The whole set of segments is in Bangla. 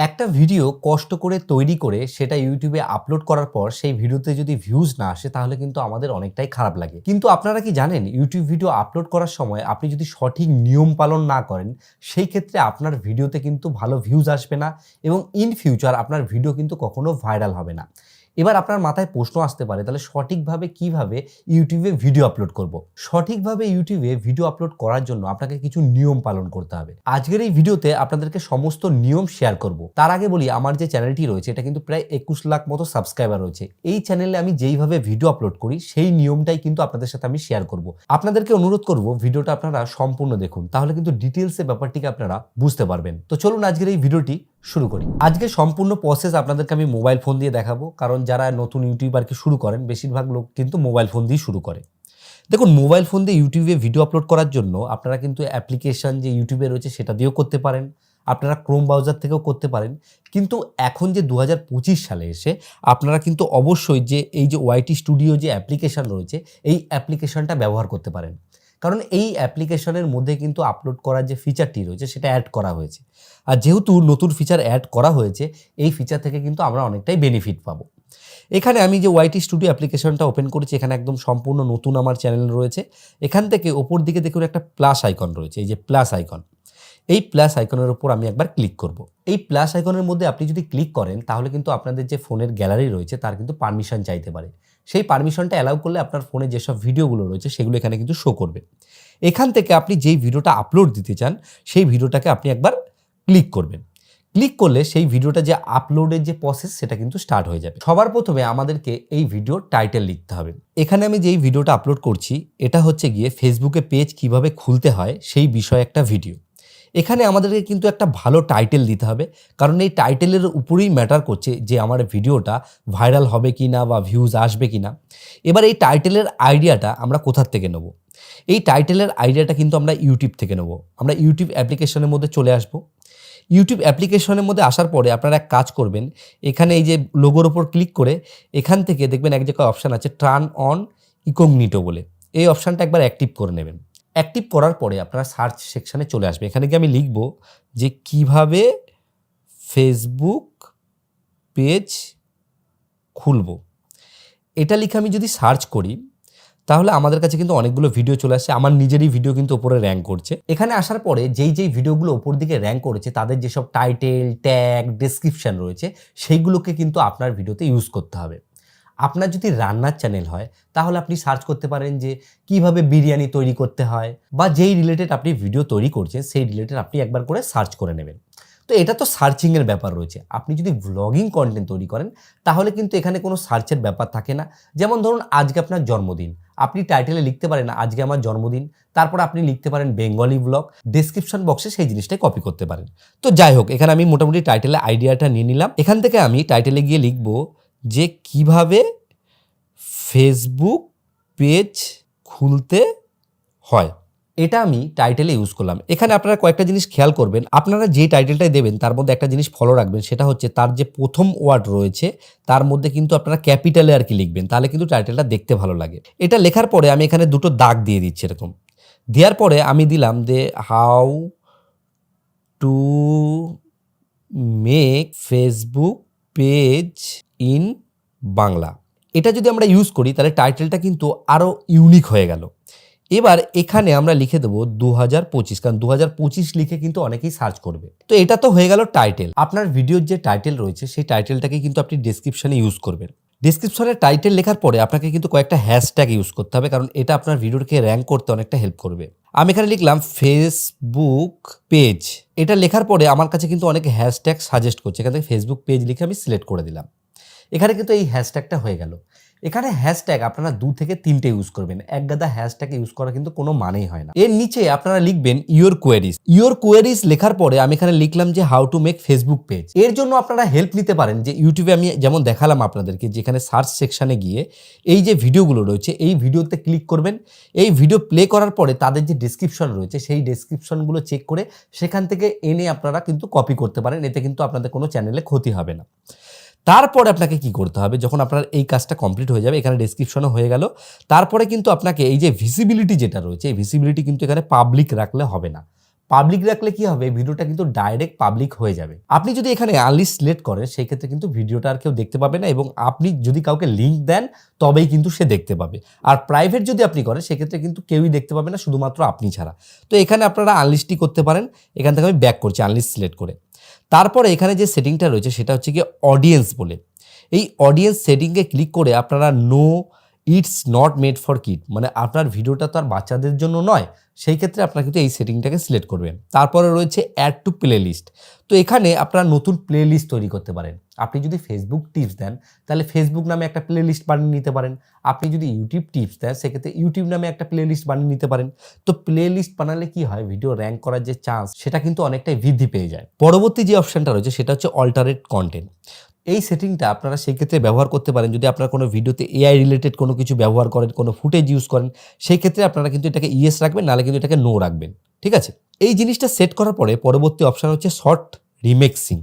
একটা ভিডিও কষ্ট করে তৈরি করে সেটা ইউটিউবে আপলোড করার পর সেই ভিডিওতে যদি ভিউজ না আসে তাহলে কিন্তু আমাদের অনেকটাই খারাপ লাগে। কিন্তু আপনারা কি জানেন ইউটিউব ভিডিও আপলোড করার সময় আপনি যদি সঠিক নিয়ম পালন না করেন সেই ক্ষেত্রে আপনার ভিডিওতে কিন্তু ভালো ভিউজ আসবে না এবং ইন ফিউচার আপনার ভিডিও কিন্তু কখনো ভাইরাল হবে না। এবার আপনার মাথায় প্রশ্ন আসতে পারে তাহলে সঠিকভাবে কিভাবে ইউটিউবে ভিডিও আপলোড করব। সঠিকভাবে ইউটিউবে ভিডিও আপলোড করার জন্য আপনাকে কিছু নিয়ম পালন করতে হবে। আজকের এই ভিডিওতে আপনাদেরকে সমস্ত নিয়ম শেয়ার করব। তার আগে বলি আমার যে চ্যানেলটি রয়েছে এটা কিন্তু প্রায় 21 লাখ মতো সাবস্ক্রাইবার রয়েছে। এই চ্যানেলে আমি যেইভাবে ভিডিও আপলোড করি সেই নিয়মটাই কিন্তু আপনাদের সাথে আমি শেয়ার করব। আপনাদেরকে অনুরোধ করব ভিডিওটা আপনারা সম্পূর্ণ দেখুন, তাহলে কিন্তু ডিটেলসে ব্যাপারটিকে আপনারা বুঝতে পারবেন। তো চলুন আজকের এই ভিডিওটি শুরু করি। আজকে সম্পূর্ণ প্রসেস আপনাদেরকে আমি মোবাইল ফোন দিয়ে দেখাবো, কারণ যারা নতুন ইউটিউবারকে শুরু করেন বেশিরভাগ লোক কিন্তু মোবাইল ফোন দিয়ে শুরু করে। দেখুন, মোবাইল ফোন দিয়ে ইউটিউবে ভিডিও আপলোড করার জন্য আপনারা কিন্তু অ্যাপ্লিকেশন যে ইউটিউবে রয়েছে সেটা দিয়েও করতে পারেন, আপনারা ক্রোম ব্রাউজার থেকেও করতে পারেন। কিন্তু এখন যে 2025 সালে এসে আপনারা কিন্তু অবশ্যই যে এই যে ওয়াইটি স্টুডিও যে অ্যাপ্লিকেশন রয়েছে এই অ্যাপ্লিকেশনটা ব্যবহার করতে পারেন, কারণ এই অ্যাপ্লিকেশনের মধ্যে কিন্তু আপলোড করার যে ফিচারটি রয়েছে সেটা অ্যাড করা হয়েছে। আর যেহেতু নতুন ফিচার অ্যাড করা হয়েছে এই ফিচার থেকে কিন্তু আমরা অনেকটাই বেনিফিট পাবো। এখানে আমি যে ওয়াইটি স্টুডিও অ্যাপ্লিকেশনটা ওপেন করেছি, এখানে একদম সম্পূর্ণ নতুন আমার চ্যানেল রয়েছে। এখান থেকে ওপর দিকে দেখুন একটা প্লাস আইকন রয়েছে, এই যে প্লাস আইকন, এই প্লাস আইকনের উপর আমি একবার ক্লিক করব। এই প্লাস আইকনের মধ্যে আপনি যদি ক্লিক করেন তাহলে কিন্তু আপনাদের যে ফোনের গ্যালারি রয়েছে তার কিন্তু পারমিশন চাইতে পারে। সেই পারমিশনটা অ্যালাউ করলে আপনার ফোনে যেসব ভিডিওগুলো রয়েছে সেগুলো এখানে কিন্তু শো করবে। এখান থেকে আপনি যেই ভিডিওটা আপলোড দিতে চান সেই ভিডিওটাকে আপনি একবার ক্লিক করবেন। ক্লিক করলে সেই ভিডিওটা যে আপলোডের যে প্রসেস সেটা কিন্তু স্টার্ট হয়ে যাবে। সবার প্রথমে আমাদেরকে এই ভিডিওর টাইটেল লিখতে হবে। এখানে আমি যেই ভিডিওটা আপলোড করছি এটা হচ্ছে গিয়ে ফেসবুকে পেজ কিভাবে খুলতে হয় সেই বিষয়ে একটা ভিডিও। এখানে আমাদেরকে কিন্তু একটা ভালো টাইটেল দিতে হবে, কারণ এই টাইটেলের উপরেই ম্যাটার করছে যে আমার ভিডিওটা ভাইরাল হবে কি না বা ভিউজ আসবে কি না। এবার এই টাইটেলের আইডিয়াটা আমরা কোথার থেকে নেব? এই টাইটেলের আইডিয়াটা কিন্তু আমরা ইউটিউব থেকে নেব। আমরা ইউটিউব অ্যাপ্লিকেশনের মধ্যে চলে আসব। ইউটিউব অ্যাপ্লিকেশনের মধ্যে আসার পরে আপনারা এক কাজ করবেন, এখানে এই যে লোগোর ওপর ক্লিক করে এখান থেকে দেখবেন এক জায়গায় অপশান আছে টার্ন অন ইনকগনিটো বলে, এই অপশানটা একবার অ্যাক্টিভ করে নেবেন। অ্যাক্টিভ করার পরে আপনারা সার্চ সেকশানে চলে আসবে। এখানে গিয়ে আমি লিখব যে কিভাবে ফেসবুক পেজ খুলব। এটা লিখে আমি যদি সার্চ করি তাহলে আমাদের কাছে কিন্তু অনেকগুলো ভিডিও চলে আসছে। আমার নিজেরই ভিডিও কিন্তু ওপরে র্যাঙ্ক করছে। এখানে আসার পরে যেই ভিডিওগুলো ওপর দিকে র্যাঙ্ক করেছে তাদের যেসব টাইটেল, ট্যাগ, ডেসক্রিপশন রয়েছে সেইগুলোকে কিন্তু আপনার ভিডিওতে ইউজ করতে হবে। আপনার যদি রান্নার চ্যানেল হয় তাহলে আপনি সার্চ করতে পারেন যে কিভাবে বিরিয়ানি তৈরি করতে হয়, বা যেই রিলেটেড আপনি ভিডিও তৈরি করছেন সেই রিলেটেড আপনি একবার করে সার্চ করে নেবেন। তো এটা তো সার্চিংয়ের ব্যাপার রয়েছে। আপনি যদি ভ্লগিং কন্টেন্ট তৈরি করেন তাহলে কিন্তু এখানে কোনো সার্চের ব্যাপার থাকে না। যেমন ধরুন আজকে আপনার জন্মদিন, আপনি টাইটেলে লিখতে পারেন আজকে আমার জন্মদিন, তারপর আপনি লিখতে পারেন বেঙ্গলি ব্লগ, ডেসক্রিপশন বক্সে সেই জিনিসটাই কপি করতে পারেন। তো যাই হোক, এখানে আমি মোটামুটি টাইটেলে আইডিয়াটা নিয়ে নিলাম। এখান থেকে আমি টাইটেলে গিয়ে লিখব যে কিভাবে ফেসবুক পেজ খুলতে হয়, এটা আমি টাইটেলে ইউজ করলাম। এখানে আপনারা কয়েকটা জিনিস খেয়াল করবেন, আপনারা যে টাইটেলটাই দেবেন তার মধ্যে একটা জিনিস ফলো রাখবেন, সেটা হচ্ছে তার যে প্রথম ওয়ার্ড রয়েছে তার মধ্যে কিন্তু আপনারা ক্যাপিটালে আর কি লিখবেন, তাহলে কিন্তু টাইটেলটা দেখতে ভালো লাগে। এটা লেখার পরে আমি এখানে দুটো দাগ দিয়ে দিচ্ছি এরকম। দেওয়ার পরে আমি দিলাম যে how to make Facebook page in Bangla. এটা যদি আমরা ইউজ করি তাহলে টাইটেলটা কিন্তু আরও ইউনিক হয়ে গেল। এবার এখানে আমরা লিখে দেবো 2025, কারণ 2025 লিখে কিন্তু অনেকেই সার্চ করবে। তো এটা তো হয়ে গেল টাইটেল। আপনার ভিডিওর যে টাইটেল রয়েছে সেই টাইটেলটাকে কিন্তু আপনি ডেসক্রিপশনে ইউজ করবেন। ডেসক্রিপশনে টাইটেল লেখার পরে আপনাকে কিন্তু কয়েকটা হ্যাশট্যাগ ইউজ করতে হবে, কারণ এটা আপনার ভিডিওকে র্যাঙ্ক করতে অনেকটা হেল্প করবে। আমি এখানে লিখলাম ফেসবুক পেজ। এটা লেখার পরে আমার কাছে কিন্তু অনেক হ্যাশট্যাগ সাজেস্ট করছে, এখান থেকে ফেসবুক পেজ লিখে আমি সিলেক্ট করে দিলাম। এখানে কিন্তু এই হ্যাশট্যাগটা হয়ে গেল। এখানে হ্যাশট্যাগ আপনারা 2 থেকে 3টে ইউজ করবেন, এক গাদা হ্যাশট্যাগ ইউজ করা কিন্তু কোনো মানেই হয় না। এর নিচে আপনারা লিখবেন ইয়োর কোয়েরিজ। ইয়োর কোয়েরিজ লেখার পরে আমি এখানে লিখলাম যে how to make Facebook page. এর জন্য আপনারা হেল্প নিতে পারেন যে ইউটিউবে আমি যেমন দেখালাম আপনাদেরকে, যেখানে সার্চ সেকশানে গিয়ে এই যে ভিডিওগুলো রয়েছে এই ভিডিওতে ক্লিক করবেন। এই ভিডিও প্লে করার পরে তাদের যে ডেসক্রিপশন রয়েছে সেই ডেসক্রিপশনগুলো চেক করে সেখান থেকে এনে আপনারা কিন্তু কপি করতে পারেন, এতে কিন্তু আপনাদের কোনো চ্যানেলে ক্ষতি হবে না। তারপরে আপনাকে কি করতে হবে, যখন আপনার এই কাজটা কমপ্লিট হয়ে যাবে, এখানে ডেসক্রিপশনও হয়ে গেল, তারপরে কিন্তু আপনাকে এই যে ভিজিবিলিটি যেটা রয়েছে এই ভিজিবিলিটি কিন্তু এখানে পাবলিক রাখলে হবে না। পাবলিক রাখলে কি হবে, ভিডিওটা কিন্তু ডাইরেক্ট পাবলিক হয়ে যাবে। আপনি যদি এখানে আনলিস্ট সিলেক্ট করেন সেই ক্ষেত্রে কিন্তু ভিডিওটা আর কেউ দেখতে পাবে না, এবং আপনি যদি কাউকে লিঙ্ক দেন তবেই কিন্তু সে দেখতে পাবে। আর প্রাইভেট যদি আপনি করেন সেক্ষেত্রে কিন্তু কেউই দেখতে পাবে না, শুধুমাত্র আপনি ছাড়া। তো এখানে আপনারা আনলিস্টই করতে পারেন। এখান থেকে আমি ব্যাক করছি আনলিস্ট সিলেক্ট করে। তারপরে এখানে যে সেটিংটা রয়েছে সেটা হচ্ছে কি অডিয়েন্স বলে। এই অডিয়েন্স সেটিংয়ে ক্লিক করে আপনারা no it's not made for kid, মানে আপনার ভিডিওটা তো আর বাচ্চাদের জন্য নয়, সেই ক্ষেত্রে আপনারা কিন্তু এই সেটিংটাকে সিলেক্ট করবেন। তারপরে রয়েছে অ্যাড টু প্লে লিস্ট। তো এখানে আপনারা নতুন প্লে লিস্ট তৈরি করতে পারেন। আপনি যদি ফেসবুক টিপস দেন তাহলে ফেসবুক নামে একটা প্লে লিস্ট বানিয়ে নিতে পারেন। আপনি যদি ইউটিউব টিপস দেন সেক্ষেত্রে ইউটিউব নামে একটা প্লে লিস্ট বানিয়ে নিতে পারেন। তো প্লে লিস্ট বানালে কি হয়, ভিডিও র্যাঙ্ক করার যে চান্স সেটা কিন্তু অনেকটাই বৃদ্ধি পেয়ে যায়। পরবর্তী যে অপশনটা রয়েছে সেটা হচ্ছে অল্টারেট কন্টেন্ট। এই সেটিংটা আপনারা সেই ক্ষেত্রে ব্যবহার করতে পারেন যদি আপনারা কোনো ভিডিওতে এআই রিলেটেড কোনো কিছু ব্যবহার করেন, কোনো ফুটেজ ইউজ করেন, সেই ক্ষেত্রে আপনারা কিন্তু এটাকে ইয়েস রাখবেন, নাহলে কিন্তু এটাকে নো রাখবেন। ঠিক আছে, এই জিনিসটা সেট করার পরে পরবর্তী অপশন হচ্ছে শর্ট রিমেক্সিং।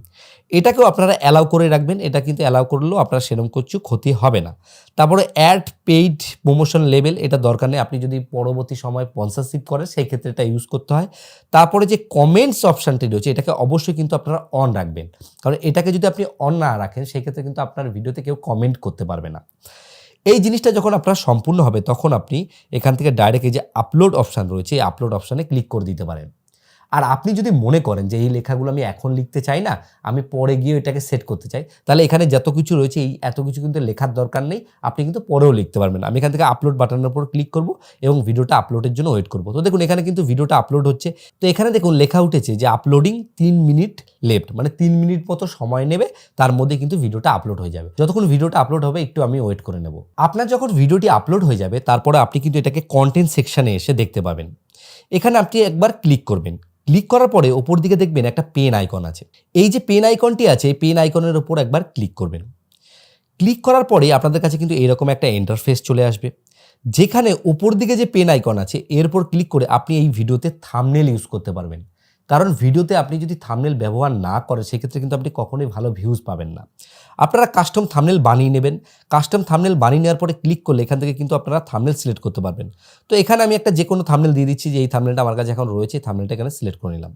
এটাকেও আপনারা অ্যালাউ করে রাখবেন। এটা কিন্তু অ্যালাউ করলেও আপনার সেরকম কিছু ক্ষতি হবে না। তারপরে অ্যাড পেইড প্রমোশন লেভেল, এটা দরকার নেই। আপনি যদি পরবর্তী সময় স্পন্সরশিপ করেন সেই ক্ষেত্রে এটা ইউজ করতে হয়। তারপরে যে কমেন্টস অপশানটি রয়েছে এটাকে অবশ্যই কিন্তু আপনারা অন রাখবেন, কারণ এটাকে যদি আপনি অন না রাখেন সেই ক্ষেত্রে কিন্তু আপনার ভিডিওতে কেউ কমেন্ট করতে পারবে না। এই জিনিসটা যখন আপনার সম্পূর্ণ হবে তখন আপনি এখান থেকে ডাইরেক্ট এই যে আপলোড অপশান রয়েছে এই আপলোড অপশানে ক্লিক করে দিতে পারেন। আর আপনি যদি মনে করেন যে এই লেখাগুলো আমি এখন লিখতে চাই না, আমি পরে গিয়ে এটাকে সেট করতে চাই, তাহলে এখানে যত কিছু রয়েছে এই এত কিছু কিন্তু লেখার দরকার নেই, আপনি কিন্তু পরেও লিখতে পারবেন। আমি এখান থেকে আপলোড বাটনের উপর ক্লিক করব এবং ভিডিওটা আপলোডের জন্য ওয়েট করব। তো দেখুন এখানে কিন্তু ভিডিওটা আপলোড হচ্ছে। তো এখানে দেখুন লেখা উঠেছে যে আপলোডিং 3 মিনিট লেফট, মানে 3 মিনিট মতো সময় নেবে, তার মধ্যে কিন্তু ভিডিওটা আপলোড হয়ে যাবে। যতক্ষণ ভিডিওটা আপলোড হবে একটু আমি ওয়েট করে নেব। আপনার যখন ভিডিওটি আপলোড হয়ে যাবে তারপরে আপনি কিন্তু এটাকে কন্টেন্ট সেকশনে এসে দেখতে পাবেন। এখানে আপনি একবার ক্লিক করবেন। ক্লিক করার পরে ওপর দিকে দেখবেন একটা পেন আইকন আছে। এই যে পেন আইকনটি আছে এই পেন আইকনের উপর একবার ক্লিক করবেন। ক্লিক করার পরে আপনাদের কাছে কিন্তু এরকম একটা ইন্টারফেস চলে আসবে, যেখানে ওপর দিকে যে পেন আইকন আছে এর উপর ক্লিক করে আপনি এই ভিডিওতে থাম্বনেল ইউজ করতে পারবেন। কারণ ভিডিওতে আপনি যদি থাম্বনেল ব্যবহার না করেন সেক্ষেত্রে কিন্তু আপনি কখনোই ভালো ভিউজ পাবেন না। আপনারা কাস্টম থাম্বনেল বানিয়ে নেবেন। কাস্টম থাম্বনেল বানিয়ে নেওয়ার পরে ক্লিক করলে এখান থেকে কিন্তু আপনারা থাম্বনেল সিলেক্ট করতে পারবেন। তো এখানে আমি একটা যে কোনো থাম্বনেল দিয়ে দিচ্ছি, যে এই থাম্বনেলটা আমার কাছে এখন রয়েছে, থাম্বনেলটা এখানে সিলেক্ট করে নিলাম।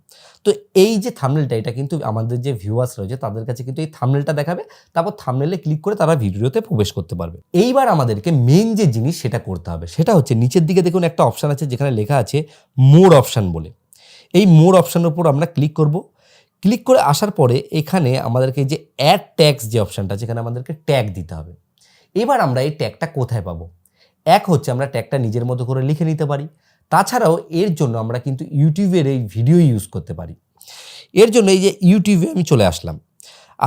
তো এই যে থাম্বনেলটা এটা কিন্তু আমাদের যে ভিউয়ার্স রয়েছে তাদের কাছে কিন্তু এই থাম্বনেলটা দেখাবে, তারপর থাম্বনেলে ক্লিক করে তারা ভিডিওতে প্রবেশ করতে পারবে। এইবার আমাদেরকে মেইন যে জিনিস সেটা করতে হবে, সেটা হচ্ছে নিচের দিকে দেখুন একটা অপশান আছে যেখানে লেখা আছে মোর অপশান বলে। এই মোর অপশানের উপর আমরা ক্লিক করব। ক্লিক করে আসার পরে এখানে আমাদেরকে যে অ্যাড ট্যাগস যে অপশানটা আছে এখানে আমাদেরকে ট্যাগ দিতে হবে। এবার আমরা এই ট্যাগটা কোথায় পাবো? এক হচ্ছে আমরা ট্যাগটা নিজের মতো করে লিখে নিতে পারি। তাছাড়াও এর জন্য আমরা কিন্তু ইউটিউবের এই ভিডিও ইউজ করতে পারি। এর জন্য এই যে ইউটিউবে আমি চলে আসলাম।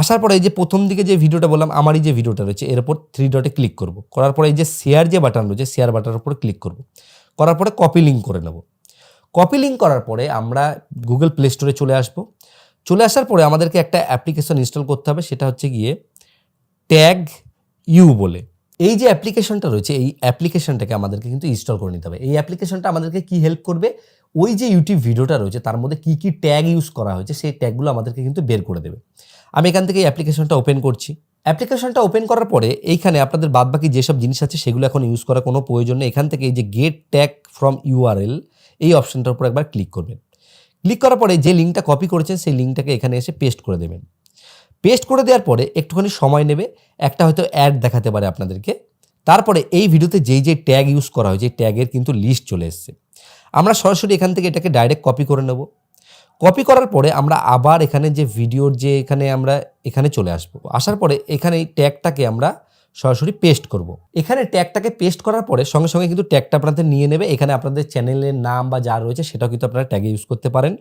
আসার পরে এই যে প্রথম দিকে যে ভিডিওটা বললাম আমারই যে ভিডিওটা রয়েছে এর উপর 3 ডটে ক্লিক করব। করার পরে এই যে শেয়ার যে বাটন রয়েছে শেয়ার বাটনের উপর ক্লিক করব। করার পরে কপি লিঙ্ক করে নেব। কপি লিঙ্ক করার পরে আমরা গুগল প্লে স্টোরে চলে আসব। চলে আসার পরে আমাদেরকে একটা অ্যাপ্লিকেশন ইনস্টল করতে হবে, সেটা হচ্ছে গিয়ে ট্যাগ ইউ বলে। এই যে অ্যাপ্লিকেশনটা রয়েছে এই অ্যাপ্লিকেশনটাকে আমাদেরকে কিন্তু ইনস্টল করে নিতে হবে। এই অ্যাপ্লিকেশনটা আমাদেরকে কি হেল্প করবে, ওই যে ইউটিউব ভিডিওটা রয়েছে তার মধ্যে কি কি ট্যাগ ইউজ করা হয়েছে সেই ট্যাগগুলো আমাদেরকে কিন্তু বের করে দেবে। আমি এখান থেকে এই অ্যাপ্লিকেশনটা ওপেন করছি। অ্যাপ্লিকেশনটা ওপেন করার পরে এইখানে আপনাদের বাদবাকি যেসব জিনিস আছে সেগুলো এখন ইউজ করার কোনো প্রয়োজন নেই। এখান থেকে এই যে গেট ট্যাগ ফ্রম ইউআরএল এই অপশনটার উপর একবার ক্লিক করবেন। ক্লিক করার পরে যে লিঙ্কটা কপি করেছেন সেই লিঙ্কটাকে এখানে এসে পেস্ট করে দেবেন। পেস্ট করে দেওয়ার পরে একটুখানি সময় নেবে, একটা হয়তো অ্যাড দেখাতে পারে আপনাদেরকে। তারপরে এই ভিডিওতে যেই যে ট্যাগ ইউজ করা হয়েছে এই ট্যাগের কিন্তু লিস্ট চলে এসছে। আমরা সরাসরি এখান থেকে এটাকে ডাইরেক্ট কপি করে নেব। কপি করার পরে আমরা আবার এখানে যে ভিডিওর যে আমরা এখানে চলে আসবো। আসার পরে এখানে এই ট্যাগটাকে আমরা সরাসরি পেস্ট করব। এখানে ট্যাগটাকে পেস্ট করার পরে সঙ্গে সঙ্গে কিন্তু ট্যাগটা আপনাদের নিয়ে নেবে। এখানে আপনাদের চ্যানেলের নাম বা যা রয়েছে সেটাও কিন্তু আপনারা ট্যাগে ইউজ করতে পারেন।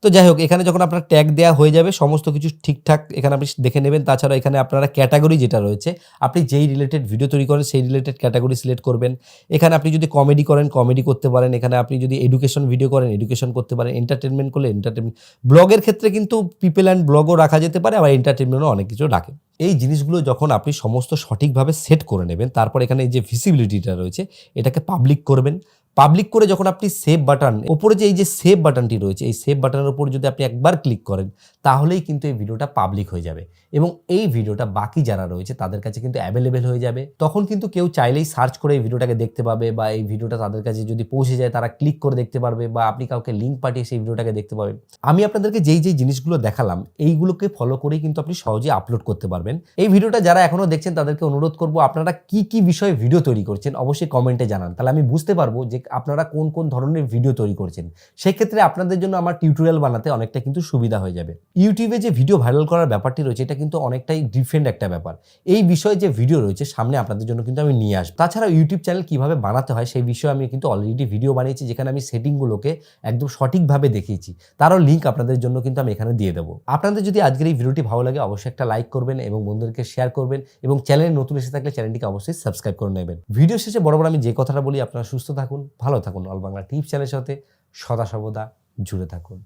তো যাই হোক, এখানে যখন আপনার ট্যাগ দেওয়া হয়ে যাবে সমস্ত কিছু ঠিকঠাক এখানে আপনি দেখে নেবেন। তাছাড়া এখানে আপনারা ক্যাটাগরি যেটা রয়েছে আপনি যেই রিলেটেড ভিডিও তৈরি করেন সেই রিলেটেড ক্যাটাগরি সিলেক্ট করবেন। এখানে আপনি যদি কমেডি করেন কমেডি করতে পারেন, এখানে আপনি যদি এডুকেশন ভিডিও করেন এডুকেশন করতে পারেন, এন্টারটেনমেন্ট করলে এন্টারটেনমেন্ট, ব্লগের ক্ষেত্রে কিন্তু পিপল অ্যান্ড ব্লগও রাখা যেতে পারে, আবার এন্টারটেনমেন্টও অনেক কিছু রাখে। এই জিনিসগুলো যখন আপনি সমস্ত সঠিকভাবে সেট করে নেবেন তারপর এখানে এই যে ভিজিবিলিটিটা রয়েছে এটাকে পাবলিক করবেন। পাবলিক করে যখন আপনি সেভ বাটন, উপরে যে এই যে সেভ বাটনটি রয়েছে, এই সেভ বাটনের উপর যদি আপনি একবার ক্লিক করেন তাহলেই কিন্তু এই ভিডিওটা পাবলিক হয়ে যাবে এবং এই ভিডিওটা বাকি যারা রয়েছে তাদের কাছে কিন্তু অ্যাভেলেবেল হয়ে যাবে। তখন কিন্তু কেউ চাইলেই সার্চ করে এই ভিডিওটাকে দেখতে পাবে বা এই ভিডিওটা তাদের কাছে যদি পৌঁছে যায় তারা ক্লিক করে দেখতে পারবে বা আপনি কাউকে লিঙ্ক পাঠিয়ে সেই ভিডিওটাকে দেখতে পাবেন। আমি আপনাদেরকে যেই জিনিসগুলো দেখালাম এইগুলোকে ফলো করেই কিন্তু আপনি সহজেই আপলোড করতে পারবেন। এই ভিডিওটা যারা এখনো দেখছেন তাদেরকে অনুরোধ করব, আপনারা কি বিষয়ে ভিডিও তৈরি করছেন অবশ্যই কমেন্টে জানান, তাহলে আমি বুঝতে পারবো যে আপনারা কোন ধরনের ভিডিও তৈরি করছেন। সেক্ষেত্রে আপনাদের জন্য আমার টিউটোরিয়াল বানাতে অনেকটা কিন্তু সুবিধা হয়ে যাবে। ইউটিউবে যে ভিডিও ভাইরাল করার ব্যাপারটি রয়েছে এটা কিন্তু অনেকটাই ডিফারেন্ট একটা ব্যাপার। এই বিষয়ে যে ভিডিও রয়েছে সামনে আপনাদের জন্য কিন্তু আমি নিয়ে আসবো। তাছাড়া ইউটিউব চ্যানেল কিভাবে বানাতে হয় সেই বিষয়ে আমি কিন্তু অলরেডি ভিডিও বানিয়েছি, যেখানে আমি সেটিংগুলোকে একদম সঠিকভাবে দেখিয়েছি। তারও লিঙ্ক আপনাদের জন্য কিন্তু আমি এখানে দিয়ে দেবো। আপনাদের যদি আজকের এই ভিডিওটি ভালো লাগে অবশ্যই একটা লাইক করবেন এবং বন্ধুদেরকে শেয়ার করবেন এবং চ্যানেলে নতুন এসে থাকলে চ্যানেলটিকে অবশ্যই সাবস্ক্রাইব করে নেবেন। ভিডিও শেষে বরাবর আমি যে কথাটা বলি, আপনারা সুস্থ থাকুন, ভালো থাকুন, অল বাংলা টিপস চ্যানেলের সাথে সদা সর্বদা জুড়ে থাকুন।